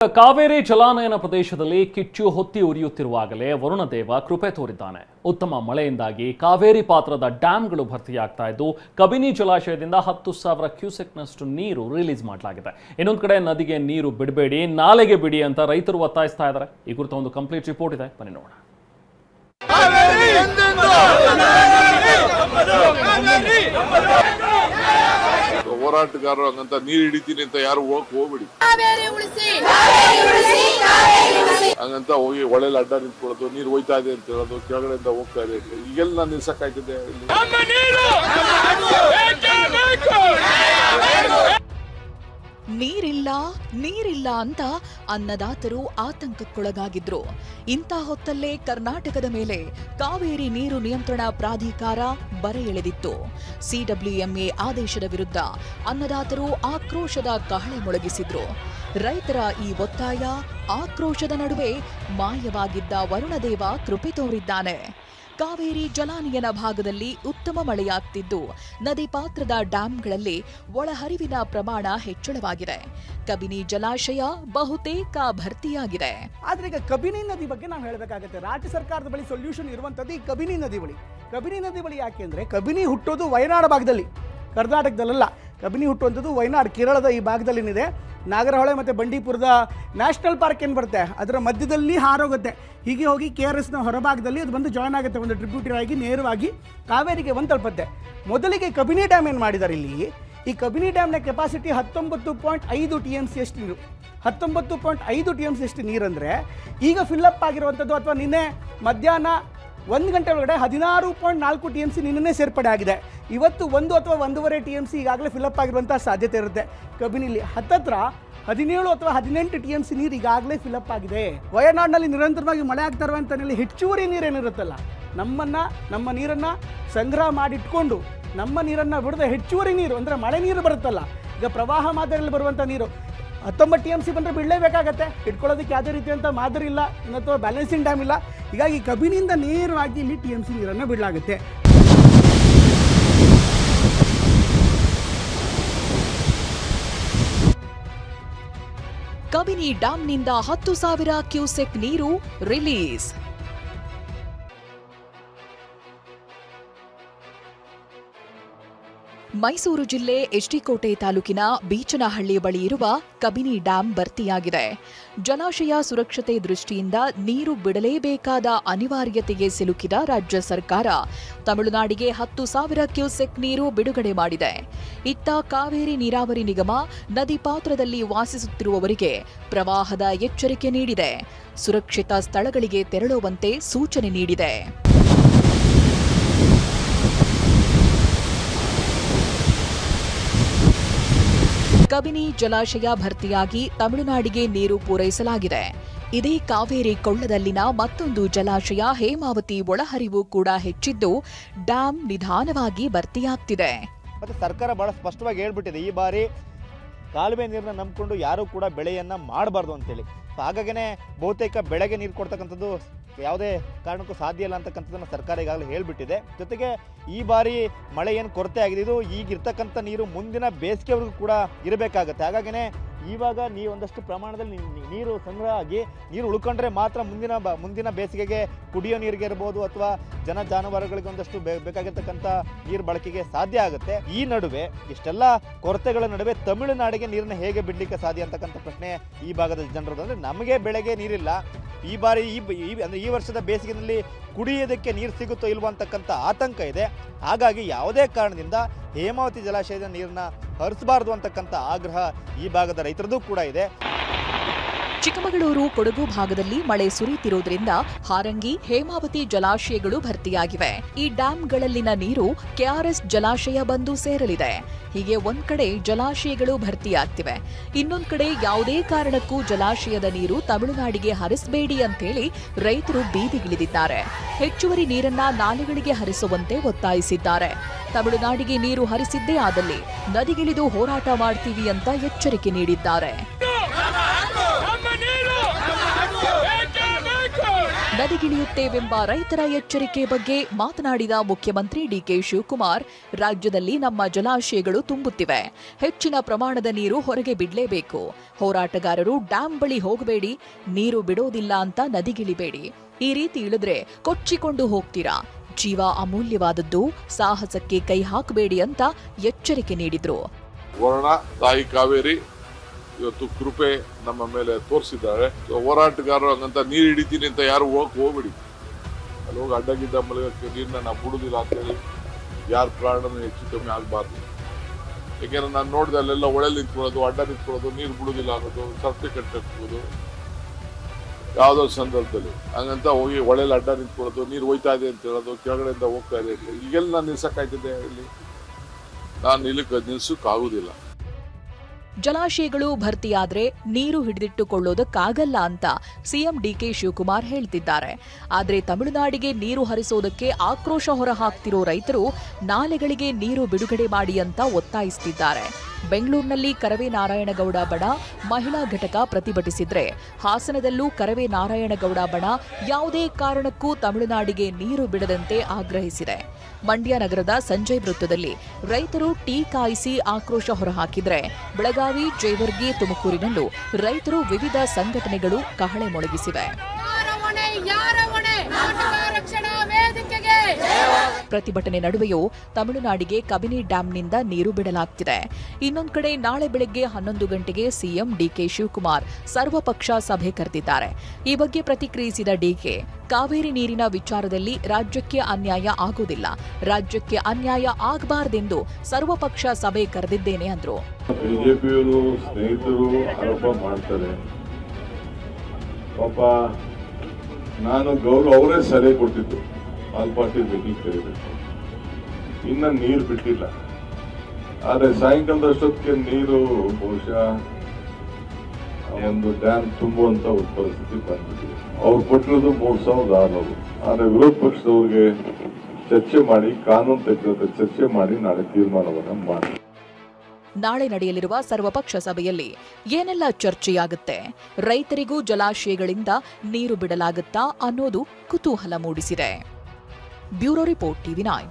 ಕಾವೇರಿ ಜಲಾನಯನ ಪ್ರದೇಶದಲ್ಲಿ ಕಿಚ್ಚು ಹೊತ್ತಿ ಉರಿಯುತ್ತಿರುವಾಗಲೇ ವರುಣದೇವ ಕೃಪೆ ತೋರಿದ್ದಾನೆ. ಉತ್ತಮ ಮಳೆಯಿಂದಾಗಿ ಕಾವೇರಿ ಪಾತ್ರದ ಡ್ಯಾಂಗಳು ಭರ್ತಿಯಾಗ್ತಾ ಇದ್ದು ಕಬಿನಿ ಜಲಾಶಯದಿಂದ 10,000 ಕ್ಯೂಸೆಕ್ನಷ್ಟು ನೀರು ರಿಲೀಸ್ ಮಾಡಲಾಗಿದೆ. ಇನ್ನೊಂದು ಕಡೆ ನದಿಗೆ ನೀರು ಬಿಡಬೇಡಿ, ನಾಲೆಗೆ ಬಿಡಿ ಅಂತ ರೈತರು ಒತ್ತಾಯಿಸ್ತಾ ಇದ್ದಾರೆ. ಈ ಕುರಿತ ಒಂದು ಕಂಪ್ಲೀಟ್ ರಿಪೋರ್ಟ್ ಇದೆ, ಬನ್ನಿ ನೋಡೋಣ. ಹೋರಾಟಗಾರರು ಹಂಗಂತ ನೀರು ಹಿಡಿತೀನಿ ಅಂತ ಯಾರು ಹೋಗ್ಬಿಡಿ, ಹಂಗಂತ ಹೋಗಿ ಒಳ್ಳೆ ಅಡ್ಡ ನಿಂತ್ಕೊಳ್ಳೋದು, ನೀರು ಹೋಯ್ತಾ ಇದೆ ಅಂತ ಹೇಳೋದು, ಕೆಳಗಡೆಯಿಂದ ಹೋಗ್ತಾ ಇದೆ, ಈಗೆಲ್ಲ ನಿಲ್ಸಕ್ಕಾಯ್ತದೆ? ನೀರಿಲ್ಲ ಅಂತ ಅನ್ನದಾತರು ಆತಂಕಕ್ಕೊಳಗಾಗಿದ್ರು. ಇಂಥ ಹೊತ್ತಲ್ಲೇ ಕರ್ನಾಟಕದ ಮೇಲೆ ಕಾವೇರಿ ನೀರು ನಿಯಂತ್ರಣ ಪ್ರಾಧಿಕಾರ ಬರೆ ಎಳೆದಿತ್ತು. ಸಿಡಬ್ಲ್ಯೂಎಂಎ ಆದೇಶದ ವಿರುದ್ಧ ಅನ್ನದಾತರು ಆಕ್ರೋಶದ ಕಹಳೆ ಮೊಳಗಿಸಿದ್ರು. ರೈತರ ಈ ಒತ್ತಾಯ ಆಕ್ರೋಶದ ನಡುವೆ ಮಾಯವಾಗಿದ್ದ ವರುಣದೇವ ಕೃಪೆ ತೋರಿದ್ದಾನೆ. ಕಾವೇರಿ ಜಲಾನಯನ ಭಾಗದಲ್ಲಿ ಉತ್ತಮ ಮಳೆಯಾಗ್ತಿದ್ದು ನದಿ ಪಾತ್ರದ ಡ್ಯಾಂಗಳಲ್ಲಿ ಒಳಹರಿವಿನ ಪ್ರಮಾಣ ಹೆಚ್ಚಳವಾಗಿದೆ. ಕಬಿನಿ ಜಲಾಶಯ ಬಹುತೇಕ ಭರ್ತಿಯಾಗಿದೆ. ಆದ್ರೆ ಈಗ ಕಬಿನಿ ನದಿ ಬಗ್ಗೆ ನಾವು ಹೇಳಬೇಕಾಗುತ್ತೆ. ರಾಜ್ಯ ಸರ್ಕಾರದ ಬಳಿ ಸೊಲ್ಯೂಷನ್ ಇರುವಂತದ್ದು ಈ ಕಬಿನಿ ನದಿ ಬಳಿ. ಕಬಿನಿ ನದಿ ಬಳಿ ಯಾಕೆಂದ್ರೆ ಕಬಿನಿ ಹುಟ್ಟೋದು ವಯನಾಡ ಭಾಗದಲ್ಲಿ, ಕರ್ನಾಟಕದಲ್ಲ. ಕಬಿನಿ ಹುಟ್ಟುವಂಥದ್ದು ವಯನಾಡ್, ಕೇರಳದ ಈ ಭಾಗದಲ್ಲಿದೆ. ನಾಗರಹೊಳೆ ಮತ್ತು ಬಂಡೀಪುರದ ನ್ಯಾಷನಲ್ ಪಾರ್ಕ್ ಏನು ಬರುತ್ತೆ ಅದರ ಮಧ್ಯದಲ್ಲಿ ಹಾರೋಗುತ್ತೆ. ಹೀಗೆ ಹೋಗಿ KRSನ ಹೊರಭಾಗದಲ್ಲಿ ಅದು ಬಂದು ಜಾಯ್ನ್ ಆಗುತ್ತೆ, ಒಂದು ಟ್ರಿಬ್ಯೂಟರಿ ಆಗಿ ನೇರವಾಗಿ ಕಾವೇರಿಗೆ ಬಂದು ತಲುಪುತ್ತೆ. ಮೊದಲಿಗೆ ಕಬಿನಿ ಡ್ಯಾಮ್ ಏನು ಮಾಡಿದ್ದಾರೆ ಇಲ್ಲಿ, ಈ ಕಬಿನಿ ಡ್ಯಾಮ್ನ ಕೆಪಾಸಿಟಿ 19.5 TMC ಅಷ್ಟು ನೀರು. 19.5 TMC ಅಷ್ಟು ನೀರಂದರೆ ಈಗ ಫಿಲ್ಲಪ್ ಆಗಿರುವಂಥದ್ದು, ಅಥವಾ ನಿನ್ನೆ ಮಧ್ಯಾಹ್ನ 1 ಗಂಟೆ ಒಳಗಡೆ 16.4 TMC ನಿನ್ನೆ ಸೇರ್ಪಡೆ ಆಗಿದೆ. ಇವತ್ತು 1 ಅಥವಾ 1.5 TMC ಈಗಾಗಲೇ ಫಿಲ್ಲಪ್ ಆಗಿರುವಂಥ ಸಾಧ್ಯತೆ ಇರುತ್ತೆ. ಕಬಿನಿಲಿ ಹತ್ತತ್ರ 17 ಅಥವಾ 18 TMC ನೀರು ಈಗಾಗಲೇ ಫಿಲ್ಲಪ್ ಆಗಿದೆ. ವಯನಾಡಿನಲ್ಲಿ ನಿರಂತರವಾಗಿ ಮಳೆ ಆಗ್ತಾ ಇರುವಂಥಲ್ಲಿ ಹೆಚ್ಚುವರಿ ನೀರೇನಿರುತ್ತಲ್ಲ, ನಮ್ಮ ನೀರನ್ನು ಸಂಗ್ರಹ ಮಾಡಿಟ್ಕೊಂಡು ನಮ್ಮ ನೀರನ್ನು ಬಿಡದೆ ಹೆಚ್ಚುವರಿ ನೀರು ಅಂದರೆ ಮಳೆ ನೀರು ಬರುತ್ತಲ್ಲ, ಈಗ ಪ್ರವಾಹ ಮಾದರಿಯಲ್ಲಿ ಬರುವಂಥ ನೀರು 19 TMC ಬಂದರೆ ಬಿಡಲೇಬೇಕಾಗತ್ತೆ. ಇಟ್ಕೊಳ್ಳೋದಕ್ಕೆ ಯಾವುದೇ ರೀತಿಯಂಥ ಮಾದರಿ ಇಲ್ಲ, ಅಥವಾ ಬ್ಯಾಲೆನ್ಸಿಂಗ್ ಡ್ಯಾಮ್ ಇಲ್ಲ. ಹೀಗಾಗಿ ಕಬಿನಿಂದ ನೇರವಾಗಿ ಇಲ್ಲಿ TMC ನೀರನ್ನು ಬಿಡಲಾಗುತ್ತೆ. ಕಬಿನಿ ಡ್ಯಾಂನಿಂದ 10,000 ಕ್ಯೂಸೆಕ್ ನೀರು ರಿಲೀಸ್. ಮೈಸೂರು ಜಿಲ್ಲೆ ಎಚ್ಡಿಕೋಟೆ ತಾಲೂಕಿನ ಬೀಚನಹಳ್ಳಿ ಬಳಿ ಇರುವ ಕಬಿನಿ ಡ್ಯಾಂ ಭರ್ತಿಯಾಗಿದೆ. ಜಲಾಶಯ ಸುರಕ್ಷತೆ ದೃಷ್ಟಿಯಿಂದ ನೀರು ಬಿಡಲೇಬೇಕಾದ ಅನಿವಾರ್ಯತೆಗೆ ಸಿಲುಕಿದ ರಾಜ್ಯ ಸರ್ಕಾರ ತಮಿಳುನಾಡಿಗೆ 10,000 ಕ್ಯೂಸೆಕ್ ನೀರು ಬಿಡುಗಡೆ ಮಾಡಿದೆ. ಇತ್ತ ಕಾವೇರಿ ನೀರಾವರಿ ನಿಗಮ ನದಿ ಪಾತ್ರದಲ್ಲಿ ವಾಸಿಸುತ್ತಿರುವವರಿಗೆ ಪ್ರವಾಹದ ಎಚ್ಚರಿಕೆ ನೀಡಿದೆ. ಸುರಕ್ಷಿತ ಸ್ಥಳಗಳಿಗೆ ತೆರಳುವಂತೆ ಸೂಚನೆ ನೀಡಿದೆ. ಕಬಿನಿ ಜಲಾಶಯ ಭರ್ತಿಯಾಗಿ ತಮಿಳುನಾಡಿಗೆ ನೀರು ಪೂರೈಸಲಾಗಿದೆ. ಇದೇ ಕಾವೇರಿ ಕೊಳ್ಳದಲ್ಲಿನ ಮತ್ತೊಂದು ಜಲಾಶಯ ಹೇಮಾವತಿ ಒಳಹರಿವು ಕೂಡ ಹೆಚ್ಚಿದ್ದು ಡ್ಯಾಂ ನಿಧಾನವಾಗಿ ಭರ್ತಿಯಾಗ್ತಿದೆ. ಮತ್ತೆ ಸರ್ಕಾರ ಬಹಳ ಸ್ಪಷ್ಟವಾಗಿ ಹೇಳ್ಬಿಟ್ಟಿದೆ, ಈ ಬಾರಿ ಕಾಲುವೆ ನೀರನ್ನ ನಂಬಿಕೊಂಡು ಯಾರೂ ಕೂಡ ಬೆಳೆಯನ್ನ ಮಾಡಬಾರ್ದು ಅಂತೇಳಿ. ಹಾಗಾಗೇ ಬಹುತೇಕ ಬೆಳೆಗೆ ನೀರು ಕೊಡ್ತಕ್ಕಂಥದ್ದು ಯಾವುದೇ ಕಾರಣಕ್ಕೂ ಸಾಧ್ಯ ಇಲ್ಲ ಅಂತಕ್ಕಂಥದ್ದನ್ನು ಸರ್ಕಾರ ಈಗಾಗಲೇ ಹೇಳ್ಬಿಟ್ಟಿದೆ. ಜೊತೆಗೆ ಈ ಬಾರಿ ಮಳೆ ಏನು ಕೊರತೆ ಆಗಿದೆ, ಇದು ಈಗಿರ್ತಕ್ಕಂಥ ನೀರು ಮುಂದಿನ ಬೇಸಿಗೆವರೆಗೂ ಕೂಡ ಇರಬೇಕಾಗತ್ತೆ. ಹಾಗಾಗೇ ಇವಾಗ ಒಂದಷ್ಟು ಪ್ರಮಾಣದಲ್ಲಿ ನೀರು ಸಂಗ್ರಹ ಆಗಿ ನೀರು ಉಳ್ಕೊಂಡ್ರೆ ಮಾತ್ರ ಮುಂದಿನ ಬೇಸಿಗೆಗೆ ಕುಡಿಯೋ ನೀರಿಗೆ ಇರ್ಬೋದು ಅಥವಾ ಜಾನುವಾರುಗಳಿಗೆ ಒಂದಷ್ಟು ಬೇಕಾಗಿರ್ತಕ್ಕಂಥ ನೀರು ಬಳಕೆಗೆ ಸಾಧ್ಯ ಆಗುತ್ತೆ. ಈ ನಡುವೆ ಇಷ್ಟೆಲ್ಲ ಕೊರತೆಗಳ ನಡುವೆ ತಮಿಳುನಾಡಿಗೆ ನೀರನ್ನ ಹೇಗೆ ಬಿಡ್ಲಿಕ್ಕೆ ಸಾಧ್ಯ ಅಂತಕ್ಕಂಥ ಪ್ರಶ್ನೆ ಈ ಭಾಗದ ಜನರದ್ದು. ಅಂದರೆ ನಮಗೆ ಬೆಳೆಗೆ ನೀರಿಲ್ಲ, ಈ ಬಾರಿ ಅಂದರೆ ಈ ವರ್ಷದ ಬೇಸಿಗೆಯಲ್ಲಿ ಕುಡಿಯೋದಕ್ಕೆ ನೀರು ಸಿಗುತ್ತೋ ಇಲ್ವೋ ಅಂತಕ್ಕಂಥ ಆತಂಕ ಇದೆ. ಹಾಗಾಗಿ ಯಾವುದೇ ಕಾರಣದಿಂದ ಹೇಮಾವತಿ ಜಲಾಶಯದ ನೀರನ್ನ ಹರಿಸಬಾರದು ಅಂತಕ್ಕಂಥ ಆಗ್ರಹ ಈ ಭಾಗದ ರೈತರದ್ದು ಕೂಡ ಇದೆ. ಚಿಕ್ಕಮಗಳೂರು, ಕೊಡಗು ಭಾಗದಲ್ಲಿ ಮಳೆ ಸುರಿಯುತ್ತಿರುವುದರಿಂದ ಹಾರಂಗಿ, ಹೇಮಾವತಿ ಜಲಾಶಯಗಳು ಭರ್ತಿಯಾಗಿವೆ. ಈ ಡ್ಯಾಂಗಳಲ್ಲಿನ ನೀರು KRS ಜಲಾಶಯ ಬಂದು ಸೇರಲಿದೆ. ಹೀಗೆ ಒಂದ್ ಕಡೆ ಜಲಾಶಯಗಳು ಭರ್ತಿಯಾಗ್ತಿವೆ, ಇನ್ನೊಂದ್ ಕಡೆ ಯಾವುದೇ ಕಾರಣಕ್ಕೂ ಜಲಾಶಯದ ನೀರು ತಮಿಳುನಾಡಿಗೆ ಹರಿಸಬೇಡಿ ಅಂತೇಳಿ ರೈತರು ಬೀದಿಗಿಳಿದಿದ್ದಾರೆ. ಹೆಚ್ಚುವರಿ ನೀರನ್ನ ನಾಲೆಗಳಿಗೆ ಹರಿಸುವಂತೆ ಒತ್ತಾಯಿಸಿದ್ದಾರೆ. ತಮಿಳುನಾಡಿಗೆ ನೀರು ಹರಿಸಿದ್ದೇ ಆದಲ್ಲಿ ನದಿಗಿಳಿದು ಹೋರಾಟ ಮಾಡ್ತೀವಿ ಅಂತ ಎಚ್ಚರಿಕೆ ನೀಡಿದ್ದಾರೆ. ನದಿಗಿಳಿಯುತ್ತೇವೆಂಬ ರೈತರ ಎಚ್ಚರಿಕೆ ಬಗ್ಗೆ ಮಾತನಾಡಿದ ಮುಖ್ಯಮಂತ್ರಿ ಡಿಕೆ ಶಿವಕುಮಾರ್, ರಾಜ್ಯದಲ್ಲಿ ನಮ್ಮ ಜಲಾಶಯಗಳು ತುಂಬುತ್ತಿವೆ. ಹೆಚ್ಚಿನ ಪ್ರಮಾಣದ ನೀರು ಹೊರಗೆ ಬಿಡಲೇಬೇಕು. ಹೋರಾಟಗಾರರು ಡ್ಯಾಂ ಬಳಿ ಹೋಗಬೇಡಿ, ನೀರು ಬಿಡೋದಿಲ್ಲ ಅಂತ ನದಿಗಿಳಿಬೇಡಿ. ಈ ರೀತಿ ಇಳಿದ್ರೆ ಕೊಚ್ಚಿಕೊಂಡು ಹೋಗ್ತೀರಾ. ಜೀವ ಅಮೂಲ್ಯವಾದದ್ದು, ಸಾಹಸಕ್ಕೆ ಕೈ ಹಾಕಬೇಡಿ ಅಂತ ಎಚ್ಚರಿಕೆ ನೀಡಿದ್ರು. ವರುಣ, ತಾಯಿ ಕಾವೇರಿ ಇವತ್ತು ಕೃಪೆ ನಮ್ಮ ಮೇಲೆ ತೋರಿಸಿದ್ದಾರೆ. ಹೋರಾಟಗಾರರು ಹಂಗಂತ ನೀರು ಹಿಡಿತೀನಿ ಅಂತ ಯಾರು ಹೋಗ್ಬಿಡಿ. ಅಲ್ಲಿ ಹೋಗಿ ಅಡ್ಡಗಿದ್ದ ಮಲಗಕ್ಕೆ ನೀರನ್ನ ನಾವು ಬಿಡುದಿಲ್ಲ ಅಂತೇಳಿ ಯಾರ ಪ್ರಾಣನೂ ಹೆಚ್ಚು ಕಮ್ಮಿ ಆಗಬಾರ್ದು. ಯಾಕೆಂದ್ರೆ ನಾನು ನೋಡಿದೆ ಅಲ್ಲೆಲ್ಲ ಒಳೆ ನಿಂತ್ಕೊಳ್ಳೋದು, ಅಡ್ಡ ನಿಂತ್ಕೊಳ್ಳೋದು, ನೀರು ಬಿಡುದಿಲ್ಲ ಅನ್ನೋದು, ಸರ್ಟಿಫಿಕೇಟ್ ಹಾಕೋದು ಯಾವುದೋ ಸಂದರ್ಭದಲ್ಲಿ. ಹಂಗಂತ ಹೋಗಿ ಒಳೆಯಲ್ಲಿ ಅಡ್ಡ ನಿಂತ್ಕೊಳ್ಳೋದು, ನೀರು ಹೋಯ್ತಾ ಇದೆ ಅಂತ ಹೇಳೋದು, ಕೆಳಗಡೆಯಿಂದ ಹೋಗ್ತಾ ಇದೆ ಅಂತ. ಈಗೆಲ್ಲ ನಾನು ನಿಲ್ಸಕ್ಕಾಯ್ತದೆ ಇಲ್ಲಿ? ನಾನು ನಿಲ್ಸಕ್ಕಾಗುದಿಲ್ಲ. ಜಲಾಶಯಗಳು ಭರ್ತಿಯಾದ್ರೆ ನೀರು ಹಿಡಿದಿಟ್ಟುಕೊಳ್ಳೋದಕ್ಕಾಗಲ್ಲ ಅಂತ ಸಿಎಂ ಡಿಕೆ ಶಿವಕುಮಾರ್ ಹೇಳ್ತಿದ್ದಾರೆ. ಆದ್ರೆ ತಮಿಳುನಾಡಿಗೆ ನೀರು ಹರಿಸೋದಕ್ಕೆ ಆಕ್ರೋಶ ಹೊರಹಾಕ್ತಿರೋ ರೈತರು ನಾಲೆಗಳಿಗೆ ನೀರು ಬಿಡುಗಡೆ ಮಾಡಿ ಅಂತ ಒತ್ತಾಯಿಸುತ್ತಿದ್ದಾರೆ. ಬೆಂಗಳೂರಿನಲ್ಲಿ ಕರವೇ ನಾರಾಯಣಗೌಡ ಬಣ ಮಹಿಳಾ ಘಟಕ ಪ್ರತಿಭಟಿಸಿದ್ರೆ, ಹಾಸನದಲ್ಲೂ ಕರವೇ ನಾರಾಯಣಗೌಡ ಬಣ ಯಾವುದೇ ಕಾರಣಕ್ಕೂ ತಮಿಳುನಾಡಿಗೆ ನೀರು ಬಿಡದಂತೆ ಆಗ್ರಹಿಸಿದೆ. ಮಂಡ್ಯ ನಗರದ ಸಂಜಯ್ ವೃತ್ತದಲ್ಲಿ ರೈತರು ಟೀ ಕಾಯಿಸಿ ಆಕ್ರೋಶ ಹೊರಹಾಕಿದ್ರೆ, ಬೆಳಗಾವಿ, ಜೇವರ್ಗಿ, ತುಮಕೂರಿನಲ್ಲೂ ರೈತರು ವಿವಿಧ ಸಂಘಟನೆಗಳು ಕಹಳೆ ಮೊಳಗಿಸಿವೆ. ಪ್ರತಿಭಟನೆ ನಡುವೆಯೂ ತಮಿಳುನಾಡಿಗೆ ಕಬಿನಿ ಡ್ಯಾಂನಿಂದ ನೀರು ಬಿಡಲಾಗ್ತಿದೆ. ಇನ್ನೊಂದು ಕಡೆ ನಾಳೆ ಬೆಳಗ್ಗೆ 11 ಗಂಟೆಗೆ ಸಿಎಂ ಡಿಕೆ ಶಿವಕುಮಾರ್ ಸರ್ವಪಕ್ಷ ಸಭೆ ಕರೆದಿದ್ದಾರೆ. ಈ ಬಗ್ಗೆ ಪ್ರತಿಕ್ರಿಯಿಸಿದ ಡಿಕೆ, ಕಾವೇರಿ ನೀರಿನ ವಿಚಾರದಲ್ಲಿ ರಾಜ್ಯಕ್ಕೆ ಅನ್ಯಾಯ ಆಗೋದಿಲ್ಲ, ರಾಜ್ಯಕ್ಕೆ ಅನ್ಯಾಯ ಆಗಬಾರದೆಂದು ಸರ್ವಪಕ್ಷ ಸಭೆ ಕರೆದಿದ್ದೇನೆ ಅಂದ್ರು. ಬಿಜೆಪಿಯವರು ಸ್ನೇಹಿತರು ಆರೋಪ ಮಾಡ್ತಾರೆ. ಪಾಪ ನಾನು ಗೌರವ ಅವರೇ ಸಲಹೆ ಕೊಟ್ಟಿದ್ದು ಆಲ್ ಪಾರ್ಟಿ ಮೀಟಿಂಗ್ ಕರೀಬೇಕು. ಇನ್ನ ನೀರು ಬಿಟ್ಟಿಲ್ಲ. ಆದ್ರೆ ಸಾಯಂಕಾಲದಷ್ಟೊತ್ತಿಗೆ ನೀರು ಬಹುಶಃ ಒಂದು ಡ್ಯಾಮ್ ತುಂಬುವಂತ ಒಂದು ಪರಿಸ್ಥಿತಿ ಬಂದ್ಬಿಟ್ಟಿದೆ. ಅವ್ರು ಕೊಟ್ಟಿರೋದು 3,600. ಆದ್ರೆ ವಿರೋಧ ಪಕ್ಷದವ್ರಿಗೆ ಚರ್ಚೆ ಮಾಡಿ, ಕಾನೂನು ತಜ್ಞರ ಚರ್ಚೆ ಮಾಡಿ ನಾಳೆ ತೀರ್ಮಾನವನ್ನ ಮಾಡಿ. ನಾಳೆ ನಡೆಯಲಿರುವ ಸರ್ವಪಕ್ಷ ಸಭೆಯಲ್ಲಿ ಏನೆಲ್ಲ ಚರ್ಚೆಯಾಗುತ್ತೆ? ರೈತರಿಗೂ ಜಲಾಶಯಗಳಿಂದ ನೀರು ಬಿಡಲಾಗುತ್ತಾ ಅನ್ನೋದು ಕುತೂಹಲ ಮೂಡಿಸಿದೆ. Bureau report, TV9.